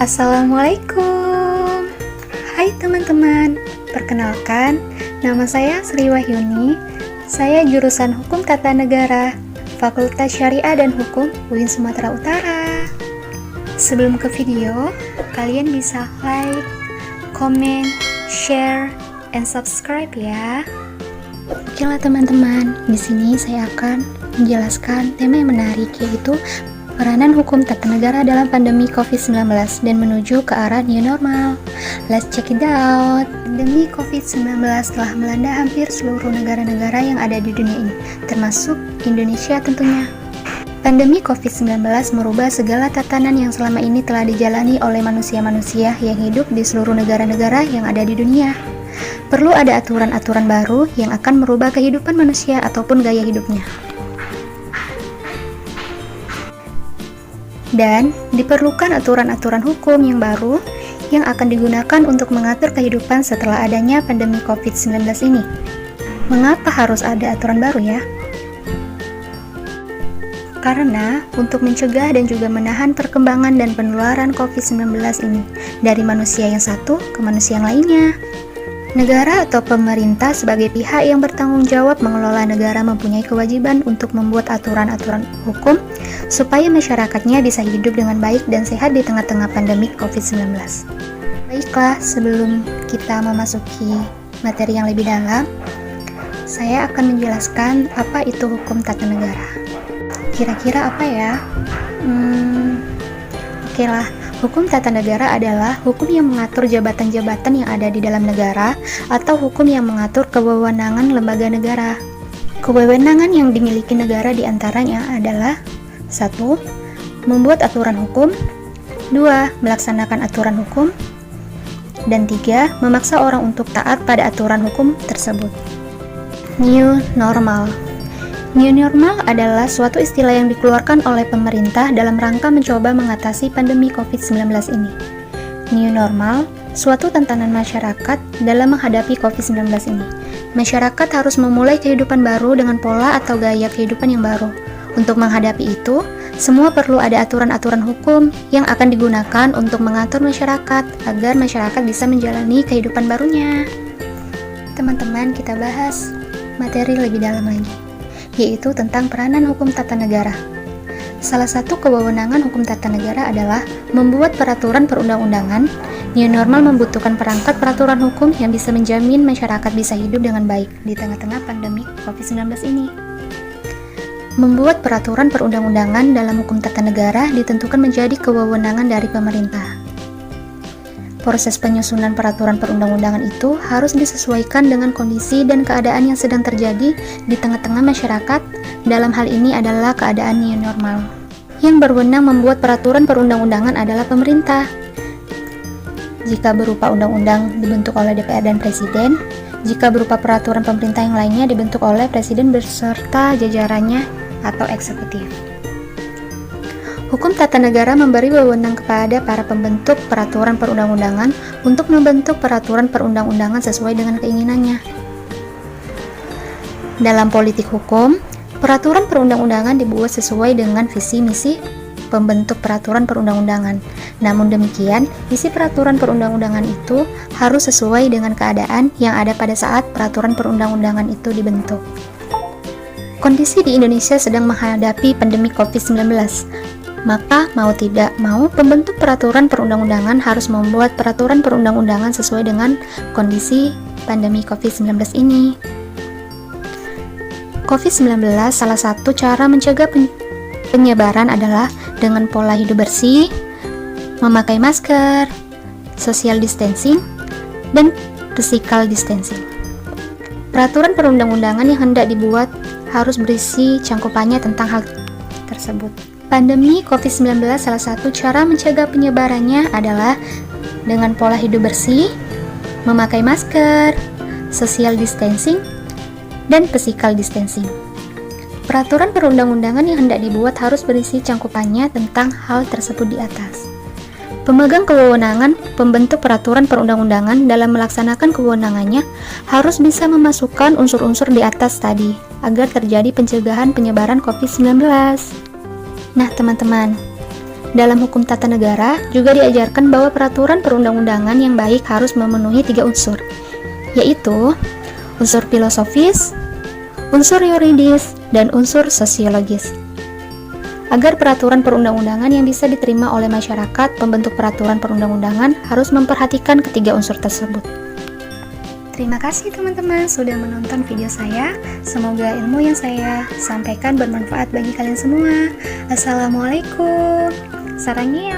Assalamualaikum. Hai teman-teman, perkenalkan, nama saya Sri Wahyuni. Saya jurusan Hukum Tata Negara, Fakultas Syariah dan Hukum UIN Sumatera Utara. Sebelum ke video, kalian bisa like, comment, share, and subscribe ya. Oke lah teman-teman, di sini saya akan menjelaskan tema yang menarik, yaitu peranan hukum tata negara dalam pandemi COVID-19 dan menuju ke arah new normal. Let's check it out. Pandemi COVID-19 telah melanda hampir seluruh negara-negara yang ada di dunia ini, termasuk Indonesia tentunya. Pandemi COVID-19 merubah segala tatanan yang selama ini telah dijalani oleh manusia-manusia yang hidup di seluruh negara-negara yang ada di dunia. Perlu ada aturan-aturan baru yang akan merubah kehidupan manusia ataupun gaya hidupnya. Dan diperlukan aturan-aturan hukum yang baru yang akan digunakan untuk mengatur kehidupan setelah adanya pandemi COVID-19 ini. Mengapa harus ada aturan baru ya? Karena untuk mencegah dan juga menahan perkembangan dan penularan COVID-19 ini dari manusia yang satu ke manusia yang lainnya. Negara atau pemerintah sebagai pihak yang bertanggung jawab mengelola negara mempunyai kewajiban untuk membuat aturan-aturan hukum supaya masyarakatnya bisa hidup dengan baik dan sehat di tengah-tengah pandemi COVID-19. Baiklah, sebelum kita memasuki materi yang lebih dalam, saya akan menjelaskan apa itu hukum tata negara. Kira-kira apa ya? Oke lah. Hukum tata negara adalah hukum yang mengatur jabatan-jabatan yang ada di dalam negara atau hukum yang mengatur kewenangan lembaga negara. Kewenangan yang dimiliki negara diantaranya adalah 1. Membuat aturan hukum, 2. Melaksanakan aturan hukum, dan 3. Memaksa orang untuk taat pada aturan hukum tersebut. New normal. New normal adalah suatu istilah yang dikeluarkan oleh pemerintah dalam rangka mencoba mengatasi pandemi COVID-19 ini. New normal, suatu tantangan masyarakat dalam menghadapi COVID-19 ini. Masyarakat harus memulai kehidupan baru dengan pola atau gaya kehidupan yang baru. Untuk menghadapi itu, semua perlu ada aturan-aturan hukum yang akan digunakan untuk mengatur masyarakat agar masyarakat bisa menjalani kehidupan barunya. Teman-teman, kita bahas materi lebih dalam lagi, yaitu tentang peranan hukum tata negara. Salah satu kewenangan hukum tata negara adalah membuat peraturan perundang-undangan. New normal membutuhkan perangkat peraturan hukum yang bisa menjamin masyarakat bisa hidup dengan baik di tengah-tengah pandemi COVID-19 ini. Membuat peraturan perundang-undangan dalam hukum tata negara ditentukan menjadi kewenangan dari pemerintah. Proses penyusunan peraturan perundang-undangan itu harus disesuaikan dengan kondisi dan keadaan yang sedang terjadi di tengah-tengah masyarakat. Dalam hal ini adalah keadaan new normal. Yang berwenang membuat peraturan perundang-undangan adalah pemerintah. Jika berupa undang-undang dibentuk oleh DPR dan Presiden, jika berupa peraturan pemerintah yang lainnya dibentuk oleh Presiden beserta jajarannya atau eksekutif. Hukum tata negara memberi wewenang kepada para pembentuk peraturan perundang-undangan untuk membentuk peraturan perundang-undangan sesuai dengan keinginannya. Dalam politik hukum, peraturan perundang-undangan dibuat sesuai dengan visi misi pembentuk peraturan perundang-undangan. Namun demikian, isi peraturan perundang-undangan itu harus sesuai dengan keadaan yang ada pada saat peraturan perundang-undangan itu dibentuk. Kondisi di Indonesia sedang menghadapi pandemi COVID-19. Maka mau tidak mau, pembentuk peraturan perundang-undangan harus membuat peraturan perundang-undangan sesuai dengan kondisi pandemi COVID-19 ini. COVID-19 salah satu cara mencegah penyebaran adalah dengan pola hidup bersih, memakai masker, social distancing, dan physical distancing. Peraturan perundang-undangan yang hendak dibuat harus berisi cangkupannya tentang hal tersebut. Pandemi COVID-19 salah satu cara mencegah penyebarannya adalah dengan pola hidup bersih, memakai masker, social distancing, dan physical distancing. Peraturan perundang-undangan yang hendak dibuat harus berisi cangkupannya tentang hal tersebut di atas. Pemegang kewenangan pembentuk peraturan perundang-undangan dalam melaksanakan kewenangannya harus bisa memasukkan unsur-unsur di atas tadi agar terjadi pencegahan penyebaran COVID-19. Nah teman-teman, Dalam hukum tata negara juga diajarkan bahwa peraturan perundang-undangan yang baik harus memenuhi 3 unsur, yaitu unsur filosofis, unsur yuridis, dan unsur sosiologis. Agar peraturan perundang-undangan yang bisa diterima oleh masyarakat, pembentuk peraturan perundang-undangan harus memperhatikan ketiga unsur tersebut. Terima kasih teman-teman sudah menonton video saya. Semoga ilmu yang saya sampaikan bermanfaat bagi kalian semua. Assalamualaikum. Sarangnya.